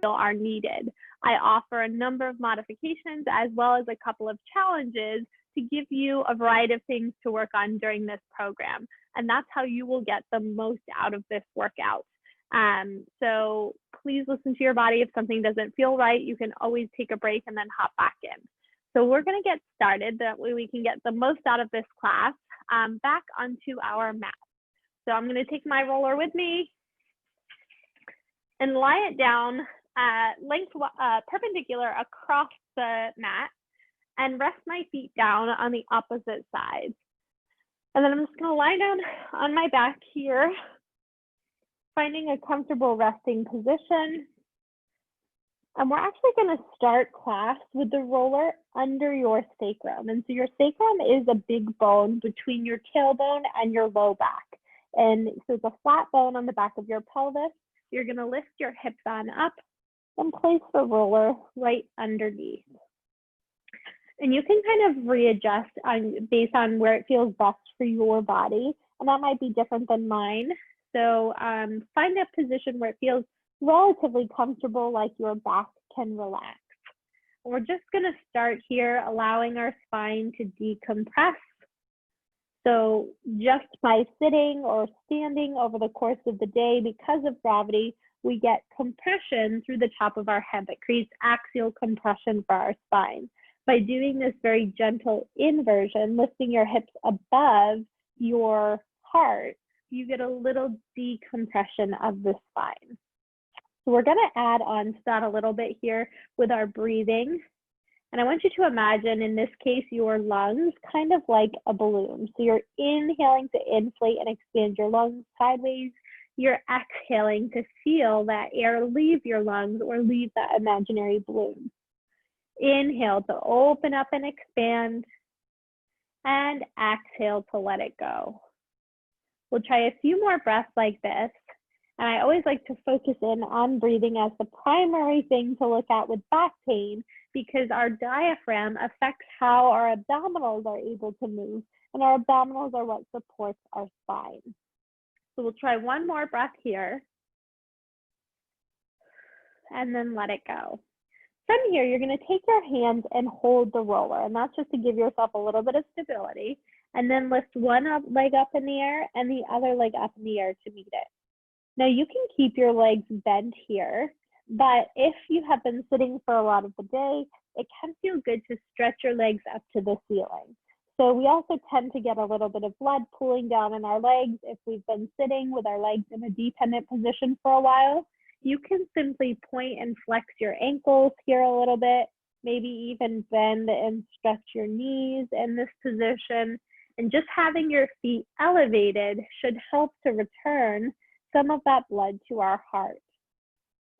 Are needed. I offer a number of modifications as well as a couple of challenges to give you a variety of things to work on during this program. And that's how you will get the most out of this workout. So please listen to your body. If something doesn't feel right, you can always take a break and then hop back in. So we're going to get started. That way we can get the most out of this class. Back onto our mat. So I'm going to take my roller with me and lie it down perpendicular across the mat and rest my feet down on the opposite side. And then I'm just going to lie down on my back here, finding a comfortable resting position. And we're actually going to start class with the roller under your sacrum. And so your sacrum is a big bone between your tailbone and your low back. And so it's a flat bone on the back of your pelvis. You're going to lift your hips on up and place the roller right underneath. And you can kind of readjust based on where it feels best for your body. And that might be different than mine. So find a position where it feels relatively comfortable, like your back can relax. We're just going to start here, allowing our spine to decompress. So just by sitting or standing over the course of the day, because of gravity, we get compression through the top of our head that creates axial compression for our spine. By doing this very gentle inversion, lifting your hips above your heart, you get a little decompression of the spine. So we're going to add on to that a little bit here with our breathing. And I want you to imagine, in this case, your lungs kind of like a balloon. So you're inhaling to inflate and expand your lungs sideways. You're exhaling to feel that air leave your lungs or leave that imaginary balloon. Inhale to open up and expand, and exhale to let it go. We'll try a few more breaths like this. And I always like to focus in on breathing as the primary thing to look at with back pain, because our diaphragm affects how our abdominals are able to move, and our abdominals are what supports our spine. So we'll try one more breath here, and then let it go. From here, you're going to take your hands and hold the roller, and that's just to give yourself a little bit of stability, and then lift one leg up in the air and the other leg up in the air to meet it. Now you can keep your legs bent here, but if you have been sitting for a lot of the day, it can feel good to stretch your legs up to the ceiling. So we also tend to get a little bit of blood pooling down in our legs if we've been sitting with our legs in a dependent position for a while. You can simply point and flex your ankles here a little bit, maybe even bend and stretch your knees in this position. And just having your feet elevated should help to return some of that blood to our heart.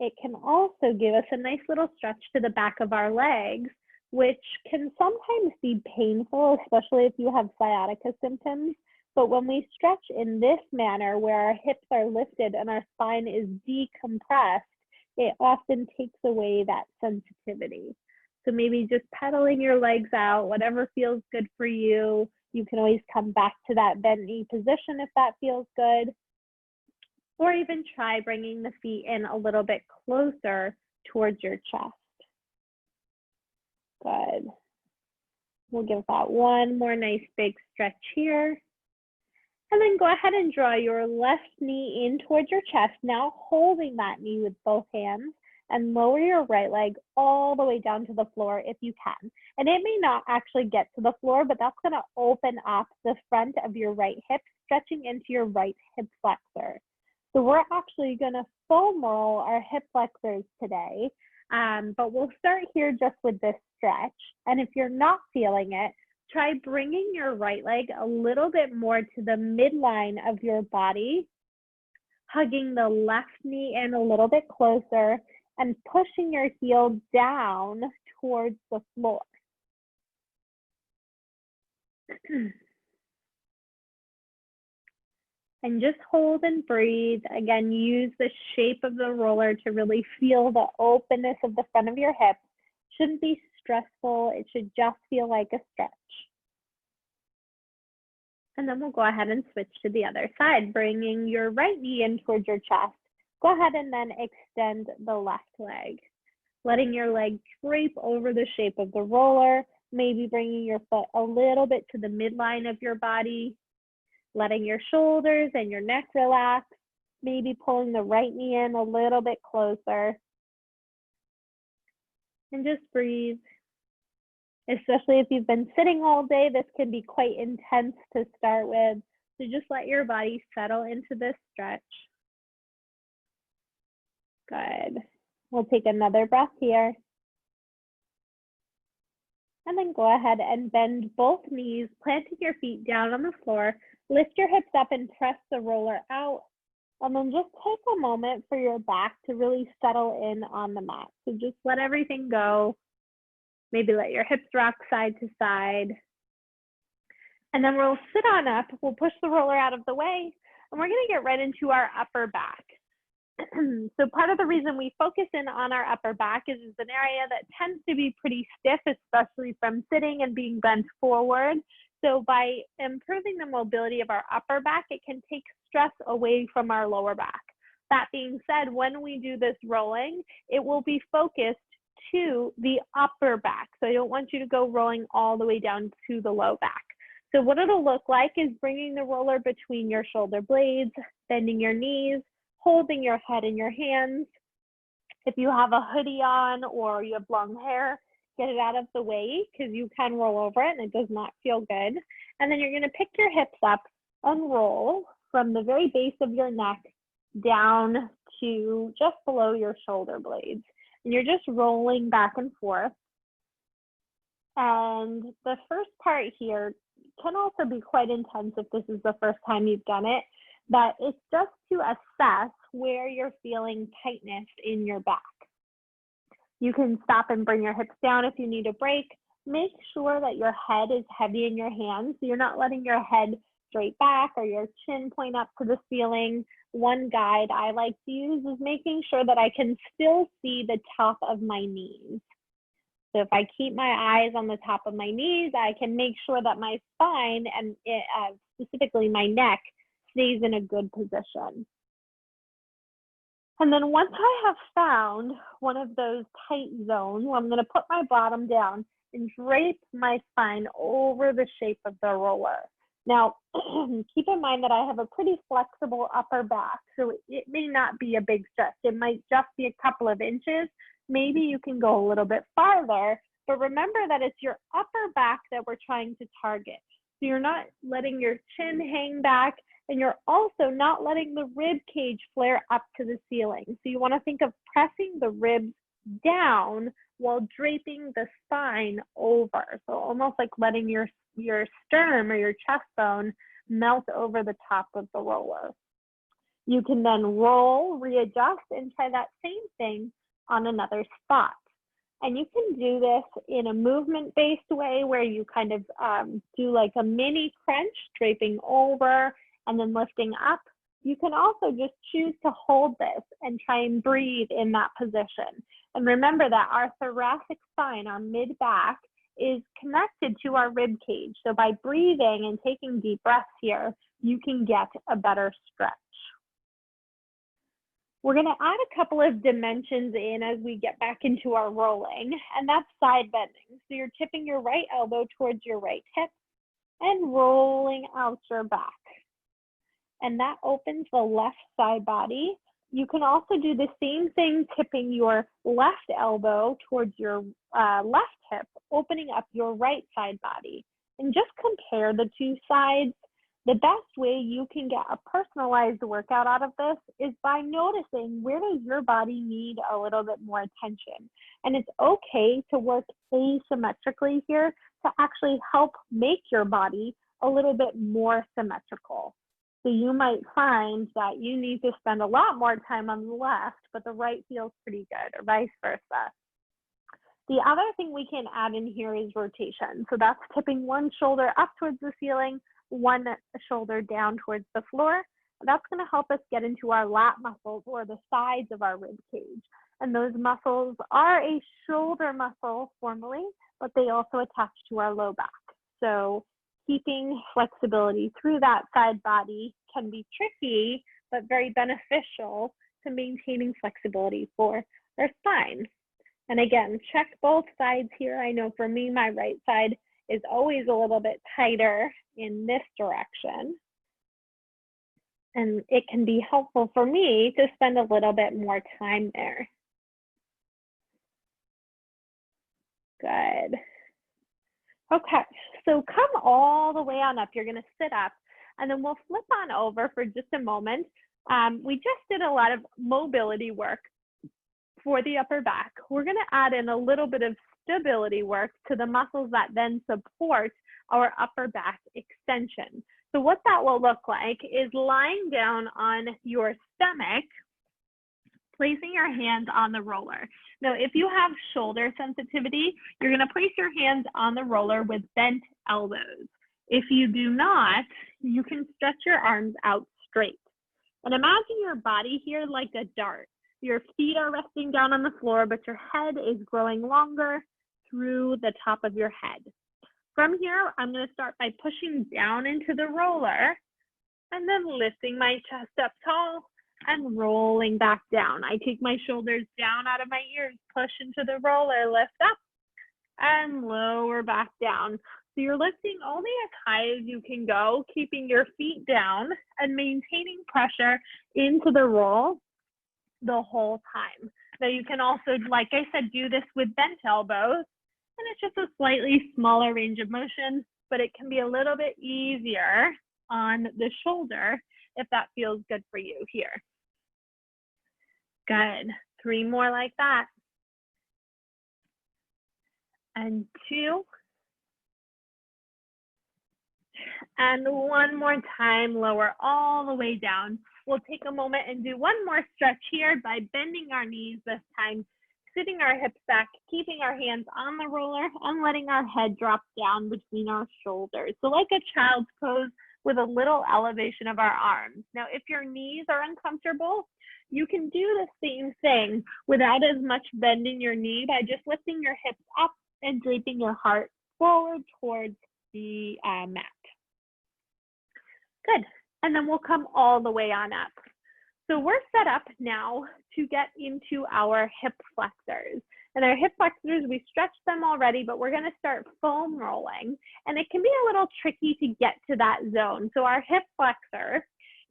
It can also give us a nice little stretch to the back of our legs, which can sometimes be painful, especially if you have sciatica symptoms. But when we stretch in this manner, where our hips are lifted and our spine is decompressed, it often takes away that sensitivity. So maybe just pedaling your legs out, whatever feels good for you. You can always come back to that bent knee position if that feels good. Or even try bringing the feet in a little bit closer towards your chest. Good. We'll give that one more nice big stretch here. And then go ahead and draw your left knee in towards your chest, now holding that knee with both hands, and lower your right leg all the way down to the floor if you can. And it may not actually get to the floor, but that's going to open up the front of your right hip, stretching into your right hip flexor. So we're actually going to foam roll our hip flexors today, but we'll start here just with this stretch. And if you're not feeling it, try bringing your right leg a little bit more to the midline of your body, hugging the left knee in a little bit closer, and pushing your heel down towards the floor. And just hold and breathe. Again, use the shape of the roller to really feel the openness of the front of your hip. Shouldn't be stressful. It should just feel like a stretch. And then we'll go ahead and switch to the other side, bringing your right knee in towards your chest. Go ahead and then extend the left leg, letting your leg drape over the shape of the roller, maybe bringing your foot a little bit to the midline of your body, letting your shoulders and your neck relax, maybe pulling the right knee in a little bit closer. And just breathe. Especially if you've been sitting all day, this can be quite intense to start with. So just let your body settle into this stretch. Good. We'll take another breath here. And then go ahead and bend both knees, planting your feet down on the floor. Lift your hips up and press the roller out. And then just take a moment for your back to really settle in on the mat. So just let everything go. Maybe let your hips rock side to side. And then we'll sit on up. We'll push the roller out of the way. And we're going to get right into our upper back. So part of the reason we focus in on our upper back is it's an area that tends to be pretty stiff, especially from sitting and being bent forward. So by improving the mobility of our upper back, it can take stress away from our lower back. That being said, when we do this rolling, it will be focused to the upper back. So I don't want you to go rolling all the way down to the low back. So what it'll look like is bringing the roller between your shoulder blades, bending your knees, holding your head in your hands. If you have a hoodie on or you have long hair, get it out of the way because you can roll over it and it does not feel good. And then you're going to pick your hips up and roll from the very base of your neck down to just below your shoulder blades. And you're just rolling back and forth. And the first part here can also be quite intense if this is the first time you've done it, but it's just to assess where you're feeling tightness in your back. You can stop and bring your hips down if you need a break. Make sure that your head is heavy in your hands, so you're not letting your head straight back or your chin point up to the ceiling. One guide I like to use is making sure that I can still see the top of my knees. So if I keep my eyes on the top of my knees, I can make sure that my spine and specifically my neck stays in a good position. And then once I have found one of those tight zones, I'm going to put my bottom down and drape my spine over the shape of the roller. Now, keep in mind that I have a pretty flexible upper back, so it may not be a big stretch. It might just be a couple of inches. Maybe you can go a little bit farther, but remember that it's your upper back that we're trying to target. So you're not letting your chin hang back, and you're also not letting the rib cage flare up to the ceiling. So you want to think of pressing the ribs down while draping the spine over. So almost like letting your sternum or your chest bone melt over the top of the roller. You can then roll, readjust, and try that same thing on another spot. And you can do this in a movement-based way where you kind of do like a mini crunch, draping over and then lifting up. You can also just choose to hold this and try and breathe in that position. And remember that our thoracic spine, our mid-back, is connected to our rib cage. So by breathing and taking deep breaths here, you can get a better stretch. We're going to add a couple of dimensions in as we get back into our rolling, and that's side bending. So you're tipping your right elbow towards your right hip and rolling out your back. And that opens the left side body. You can also do the same thing, tipping your left elbow towards your left hip, opening up your right side body. And just compare the two sides. The best way you can get a personalized workout out of this is by noticing where does your body need a little bit more attention. And it's okay to work asymmetrically here to actually help make your body a little bit more symmetrical. So you might find that you need to spend a lot more time on the left, but the right feels pretty good, or vice versa. The other thing we can add in here is rotation. So that's tipping one shoulder up towards the ceiling, one shoulder down towards the floor. That's going to help us get into our lat muscles, or the sides of our rib cage. And those muscles are a shoulder muscle formally, but they also attach to our low back. So keeping flexibility through that side body can be tricky, but very beneficial to maintaining flexibility for our spine. And again, check both sides here. I know for me, my right side is always a little bit tighter in this direction. And it can be helpful for me to spend a little bit more time there. Good. Okay, so come all the way on up. You're gonna sit up and then we'll flip on over for just a moment. We just did a lot of mobility work for the upper back. We're gonna add in a little bit of stability work to the muscles that then support our upper back extension. So what that will look like is lying down on your stomach, placing your hands on the roller. Now, if you have shoulder sensitivity, you're gonna place your hands on the roller with bent elbows. If you do not, you can stretch your arms out straight. And imagine your body here like a dart. Your feet are resting down on the floor, but your head is growing longer through the top of your head. From here, I'm gonna start by pushing down into the roller and then lifting my chest up tall and rolling back down. I take my shoulders down out of my ears, push into the roller, lift up and lower back down. So you're lifting only as high as you can go, keeping your feet down and maintaining pressure into the roll the whole time. Now you can also, like I said, do this with bent elbows, and it's just a slightly smaller range of motion, but it can be a little bit easier on the shoulder if that feels good for you here. Good. 3 more like that. And 2. And 1 more time, lower all the way down. We'll take a moment and do 1 more stretch here by bending our knees this time, sitting our hips back, keeping our hands on the roller and letting our head drop down between our shoulders. So like a child's pose with a little elevation of our arms. Now, if your knees are uncomfortable, you can do the same thing without as much bending your knee by just lifting your hips up and draping your heart forward towards the mat. Good. And then we'll come all the way on up. So we're set up now to get into our hip flexors. And our hip flexors, we stretched them already, but we're gonna start foam rolling. And it can be a little tricky to get to that zone. So our hip flexor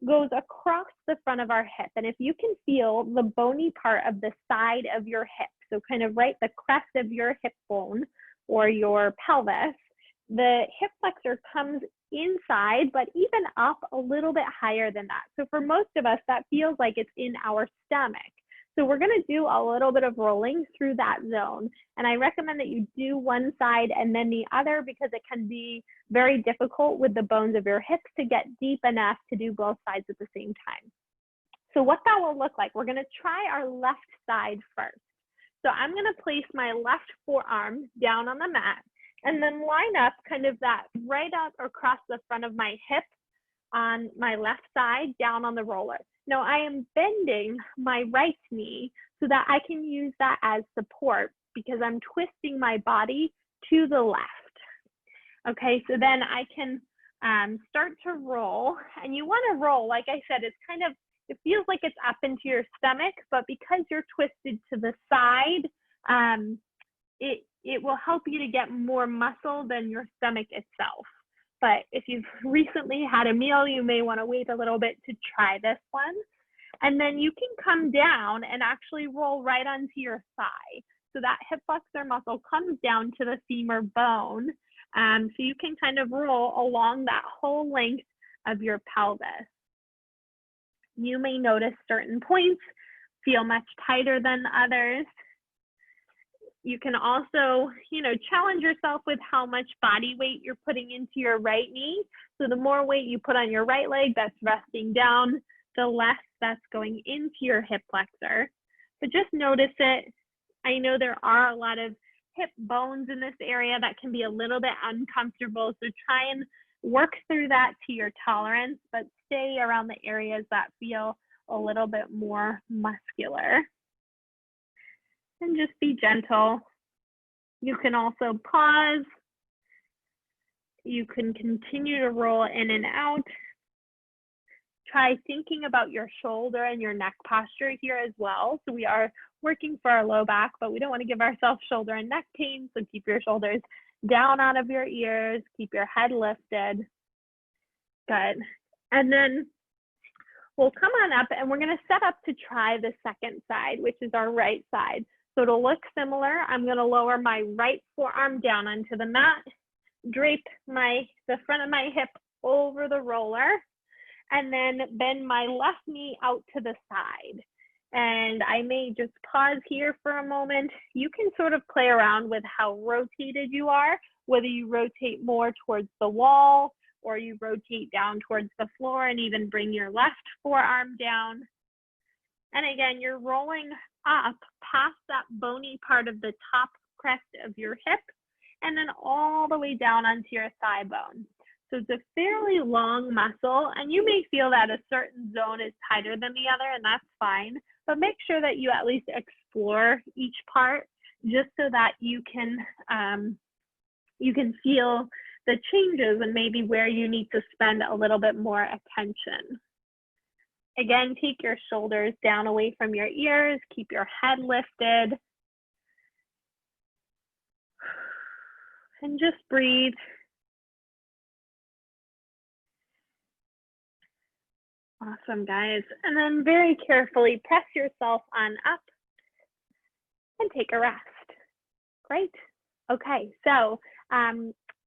goes across the front of our hip. And if you can feel the bony part of the side of your hip, so kind of right the crest of your hip bone or your pelvis, the hip flexor comes inside, but even up a little bit higher than that. So for most of us, that feels like it's in our stomach. So we're gonna do a little bit of rolling through that zone. And I recommend that you do one side and then the other because it can be very difficult with the bones of your hips to get deep enough to do both sides at the same time. So what that will look like, we're gonna try our left side first. So I'm gonna place my left forearm down on the mat and then line up kind of that right up across the front of my hip on my left side down on the roller. Now I am bending my right knee so that I can use that as support because I'm twisting my body to the left. Okay, so then I can start to roll, and you wanna roll, like I said, it's kind of, it feels like it's up into your stomach, but because you're twisted to the side, it will help you to get more muscle than your stomach itself. But if you've recently had a meal, you may want to wait a little bit to try this one. And then you can come down and actually roll right onto your thigh. So that hip flexor muscle comes down to the femur bone. So you can kind of roll along that whole length of your pelvis. You may notice certain points feel much tighter than others. You can also, challenge yourself with how much body weight you're putting into your right knee. So the more weight you put on your right leg that's resting down, the less that's going into your hip flexor. But just notice it. I know there are a lot of hip bones in this area that can be a little bit uncomfortable. So try and work through that to your tolerance, but stay around the areas that feel a little bit more muscular. And just be gentle. You can also pause You can continue to roll in and out. Try thinking about your shoulder and your neck posture here as well. So we are working for our low back, but we don't want to give ourselves shoulder and neck pain. So keep your shoulders down out of your ears, keep your head lifted. Good. And then we'll come on up and we're going to set up to try the second side, which is our right side. So it'll look similar. I'm going to lower my right forearm down onto the mat, drape the front of my hip over the roller, and then bend my left knee out to the side. And I may just pause here for a moment. You can sort of play around with how rotated you are, whether you rotate more towards the wall or you rotate down towards the floor and even bring your left forearm down. And again, you're rolling up past that bony part of the top crest of your hip and then all the way down onto your thigh bone. So it's a fairly long muscle, and you may feel that a certain zone is tighter than the other, and that's fine, but make sure that you at least explore each part just so that you can feel the changes and maybe where you need to spend a little bit more attention. Again, take your shoulders down away from your ears, keep your head lifted, and just breathe. Awesome, guys. And then very carefully press yourself on up and take a rest. Great. Okay, so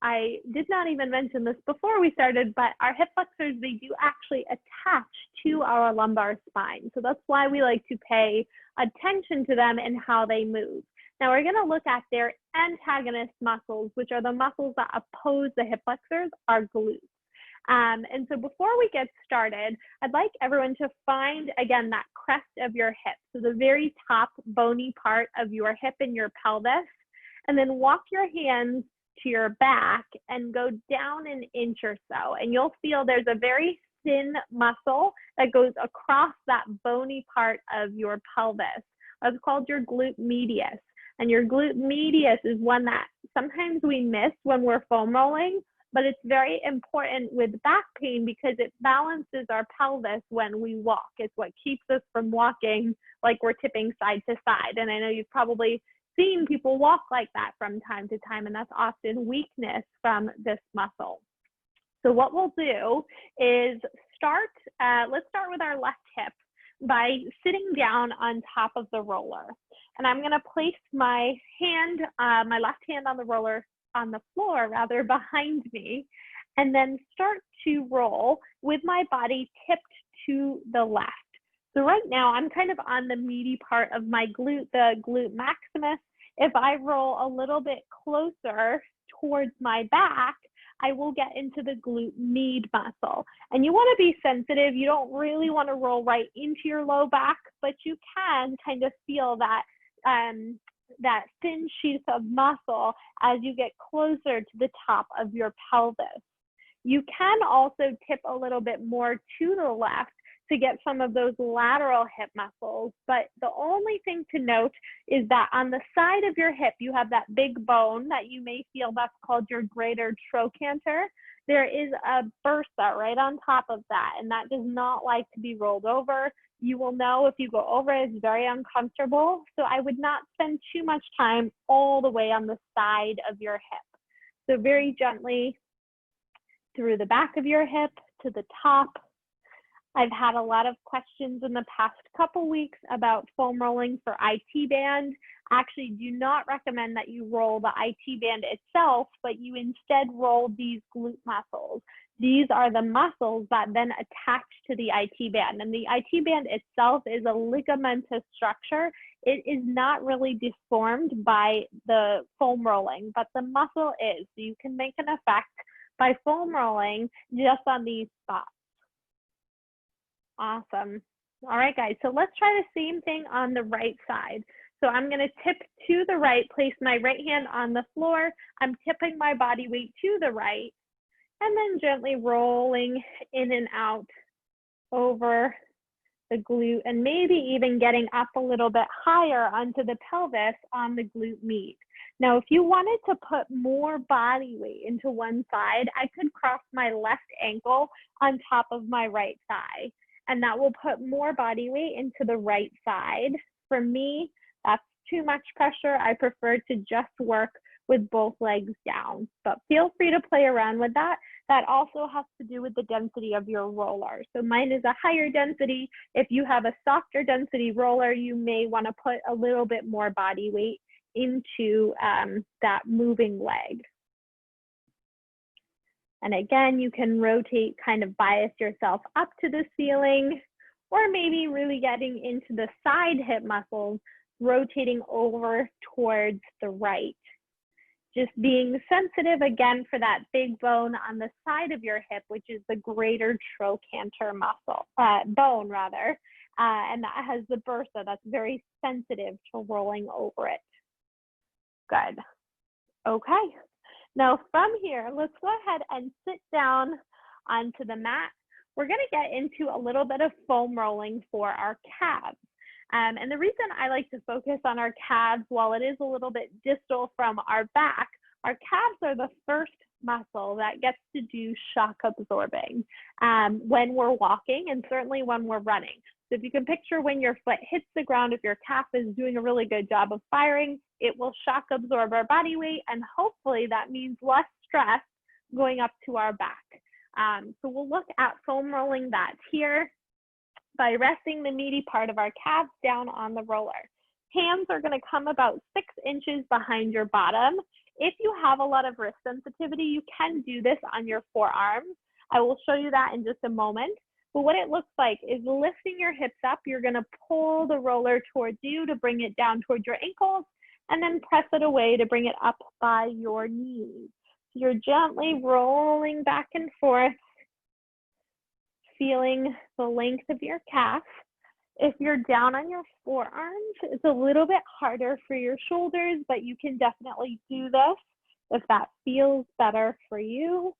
I did not even mention this before we started, but our hip flexors, they do actually attach to our lumbar spine. So that's why we like to pay attention to them and how they move. Now we're going to look at their antagonist muscles, which are the muscles that oppose the hip flexors, our glutes. And so before we get started, I'd like everyone to find, again, that crest of your hip. So the very top bony part of your hip and your pelvis, and then walk your hands to your back and go down an inch or so. And you'll feel there's a very thin muscle that goes across that bony part of your pelvis. It's called your glute medius. And your glute medius is one that sometimes we miss when we're foam rolling, but it's very important with back pain because it balances our pelvis when we walk. It's what keeps us from walking like we're tipping side to side. And I know you've probably seen people walk like that from time to time, and that's often weakness from this muscle. So what we'll do is let's start with our left hip by sitting down on top of the roller. And I'm gonna place my left hand on the roller, on the floor rather, behind me, and then start to roll with my body tipped to the left. So right now I'm kind of on the meaty part of my glute, the glute maximus. If I roll a little bit closer towards my back, I will get into the glute med muscle. And you want to be sensitive. You don't really want to roll right into your low back, but you can kind of feel that that thin sheath of muscle as you get closer to the top of your pelvis. You can also tip a little bit more to the left to get some of those lateral hip muscles. But the only thing to note is that on the side of your hip, you have that big bone that you may feel, that's called your greater trochanter. There is a bursa right on top of that, and that does not like to be rolled over. You will know if you go over it, it's very uncomfortable. So I would not spend too much time all the way on the side of your hip. So very gently through the back of your hip to the top. I've had a lot of questions in the past couple weeks about foam rolling for IT band. I actually do not recommend that you roll the IT band itself, but you instead roll these glute muscles. These are the muscles that then attach to the IT band. And the IT band itself is a ligamentous structure. It is not really deformed by the foam rolling, but the muscle is. So you can make an effect by foam rolling just on these spots. Awesome. All right, guys, so let's try the same thing on the right side. So I'm going to tip to the right, place my right hand on the floor. I'm tipping my body weight to the right, and then gently rolling in and out over the glute, and maybe even getting up a little bit higher onto the pelvis on the glute med. Now, if you wanted to put more body weight into one side, I could cross my left ankle on top of my right thigh, and that will put more body weight into the right side. For me, that's too much pressure. I prefer to just work with both legs down, but feel free to play around with that. That also has to do with the density of your roller. So mine is a higher density. If you have a softer density roller, you may want to put a little bit more body weight into that moving leg. And again, you can rotate, kind of bias yourself up to the ceiling, or maybe really getting into the side hip muscles, rotating over towards the right. Just being sensitive again for that big bone on the side of your hip, which is the greater trochanter muscle, bone rather, and that has the bursa that's very sensitive to rolling over it. Good. Okay. Now from here, let's go ahead and sit down onto the mat. We're going to get into a little bit of foam rolling for our calves. And the reason I like to focus on our calves, while it is a little bit distal from our back, our calves are the first muscle that gets to do shock absorbing when we're walking, and certainly when we're running. So if you can picture when your foot hits the ground, if your calf is doing a really good job of firing, it will shock absorb our body weight, and hopefully that means less stress going up to our back. So we'll look at foam rolling that here by resting the meaty part of our calves down on the roller. Hands are going to come about 6 inches behind your bottom. If you have a lot of wrist sensitivity, you can do this on your forearms. I will show you that in just a moment. But what it looks like is lifting your hips up. You're going to pull the roller towards you to bring it down towards your ankles, and then press it away to bring it up by your knees. So you're gently rolling back and forth, feeling the length of your calf. If you're down on your forearms, it's a little bit harder for your shoulders, but you can definitely do this if that feels better for you.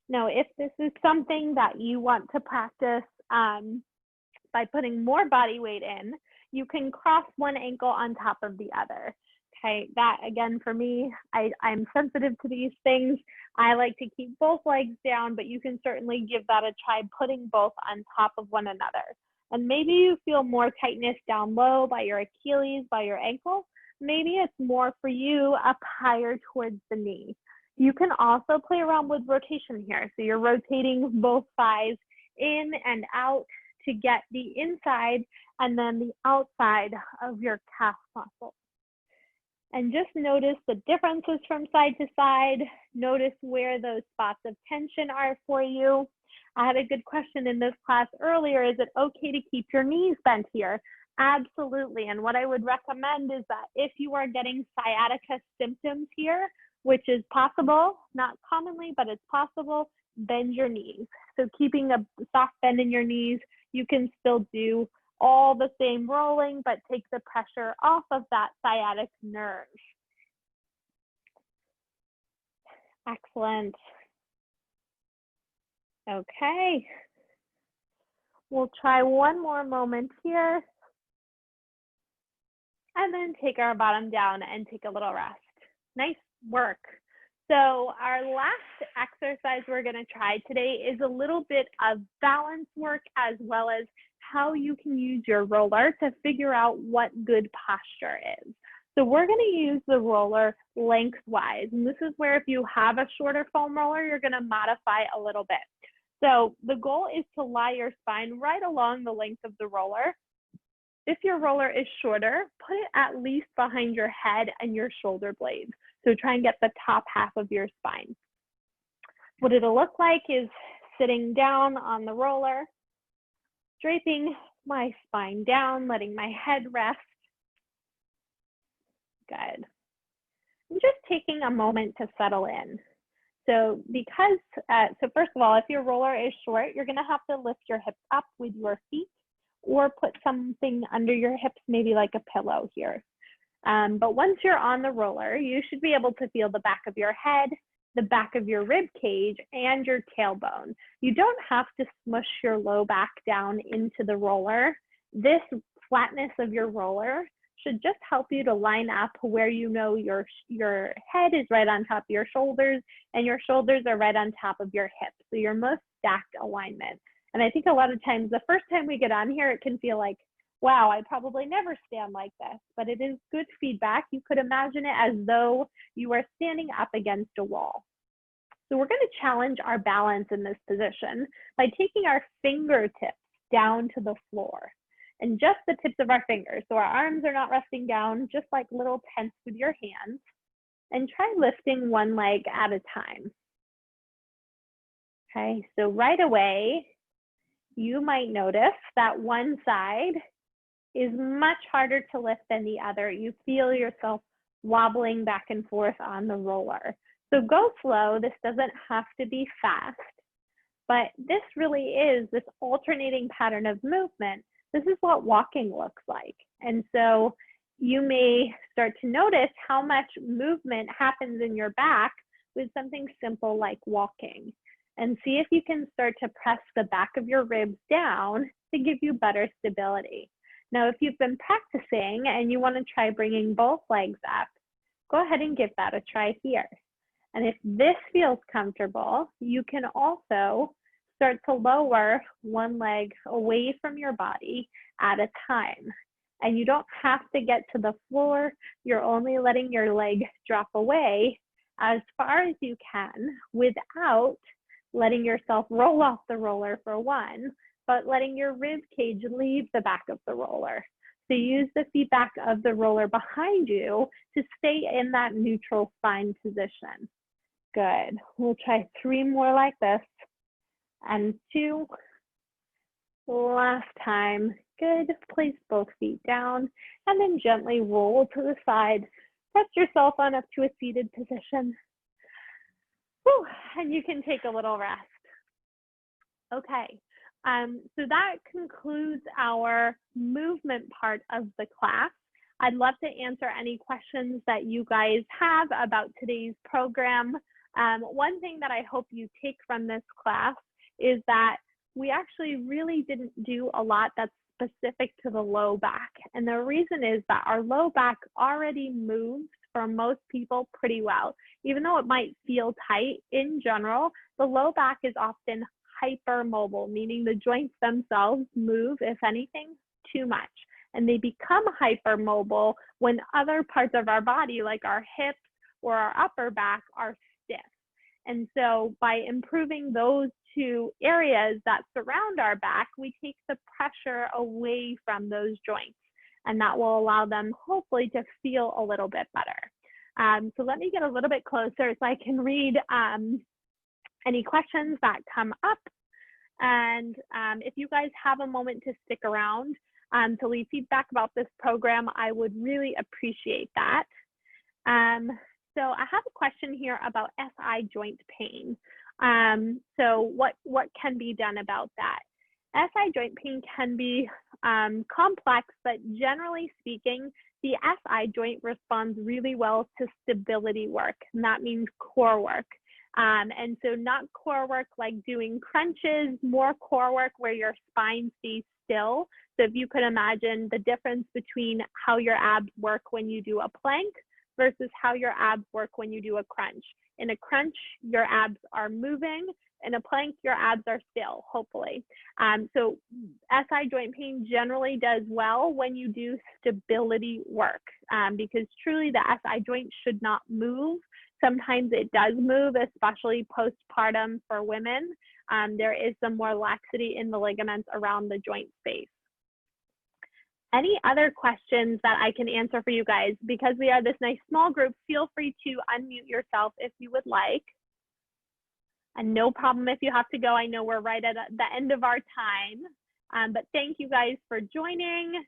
Now, if this is something that you want to practice by putting more body weight in, you can cross one ankle on top of the other. Okay, that again for me, I'm sensitive to these things. I like to keep both legs down, but you can certainly give that a try, putting both on top of one another. And maybe you feel more tightness down low by your Achilles, by your ankle. Maybe it's more for you up higher towards the knee. You can also play around with rotation here. So you're rotating both thighs in and out to get the inside and then the outside of your calf muscle. And just notice the differences from side to side. Notice where those spots of tension are for you. I had a good question in this class earlier. Is it okay to keep your knees bent here? Absolutely. And what I would recommend is that if you are getting sciatica symptoms here, which is possible, not commonly, but it's possible, bend your knees. So keeping a soft bend in your knees, you can still do all the same rolling, but take the pressure off of that sciatic nerve. Excellent. Okay. We'll try one more moment here. And then take our bottom down and take a little rest. Nice work. So our last exercise we're going to try today is a little bit of balance work, as well as how you can use your roller to figure out what good posture is. So we're going to use the roller lengthwise. And this is where if you have a shorter foam roller, you're going to modify a little bit. So the goal is to lie your spine right along the length of the roller. If your roller is shorter, put it at least behind your head and your shoulder blades. So try and get the top half of your spine. What it'll look like is sitting down on the roller, draping my spine down, letting my head rest. Good. And just taking a moment to settle in. So first of all, if your roller is short, you're gonna have to lift your hips up with your feet or put something under your hips, maybe like a pillow here. But once you're on the roller, you should be able to feel the back of your head, the back of your rib cage and your tailbone. You don't have to smush your low back down into the roller. This flatness of your roller should just help you to line up where you know your head is right on top of your shoulders and your shoulders are right on top of your hips. So your most stacked alignment. And I think a lot of times, the first time we get on here, it can feel like, wow, I probably never stand like this, but it is good feedback. You could imagine it as though you are standing up against a wall. So we're going to challenge our balance in this position by taking our fingertips down to the floor and just the tips of our fingers. So our arms are not resting down, just like little tents with your hands, and try lifting one leg at a time. Okay, so right away, you might notice that one side is much harder to lift than the other. You feel yourself wobbling back and forth on the roller. So go slow. This doesn't have to be fast, but this really is this alternating pattern of movement. This is what walking looks like. And so you may start to notice how much movement happens in your back with something simple like walking. And see if you can start to press the back of your ribs down to give you better stability. Now, if you've been practicing and you want to try bringing both legs up, go ahead and give that a try here. And if this feels comfortable, you can also start to lower one leg away from your body at a time. And you don't have to get to the floor. You're only letting your leg drop away as far as you can without letting yourself roll off the roller for one, but letting your rib cage leave the back of the roller. So use the feedback of the roller behind you to stay in that neutral spine position. Good. We'll try 3 more like this. And 2. Last time. Good. Place both feet down and then gently roll to the side. Rest yourself on up to a seated position. Whew. And you can take a little rest. Okay. So that concludes our movement part of the class. I'd love to answer any questions that you guys have about today's program. One thing that I hope you take from this class is that we actually really didn't do a lot that's specific to the low back. And the reason is that our low back already moves for most people pretty well. Even though it might feel tight, in general, the low back is often hypermobile, meaning the joints themselves move, if anything, too much. And they become hypermobile when other parts of our body, like our hips or our upper back, are stiff. And so by improving those 2 areas that surround our back, we take the pressure away from those joints. And that will allow them hopefully to feel a little bit better. So let me get a little bit closer so I can read any questions that come up. And if you guys have a moment to stick around to leave feedback about this program, I would really appreciate that. So I have a question here about SI joint pain. So what can be done about that? SI joint pain can be complex, but generally speaking, the SI joint responds really well to stability work, and that means core work. And so not core work like doing crunches, more core work where your spine stays still. So if you could imagine the difference between how your abs work when you do a plank versus how your abs work when you do a crunch. In a crunch, your abs are moving. In a plank, your abs are still, hopefully. So SI joint pain generally does well when you do stability work because truly the SI joint should not move. Sometimes it does move, especially postpartum for women. There is some more laxity in the ligaments around the joint space. Any other questions that I can answer for you guys? Because we are this nice small group, feel free to unmute yourself if you would like. And no problem if you have to go. I know we're right at the end of our time. But thank you guys for joining.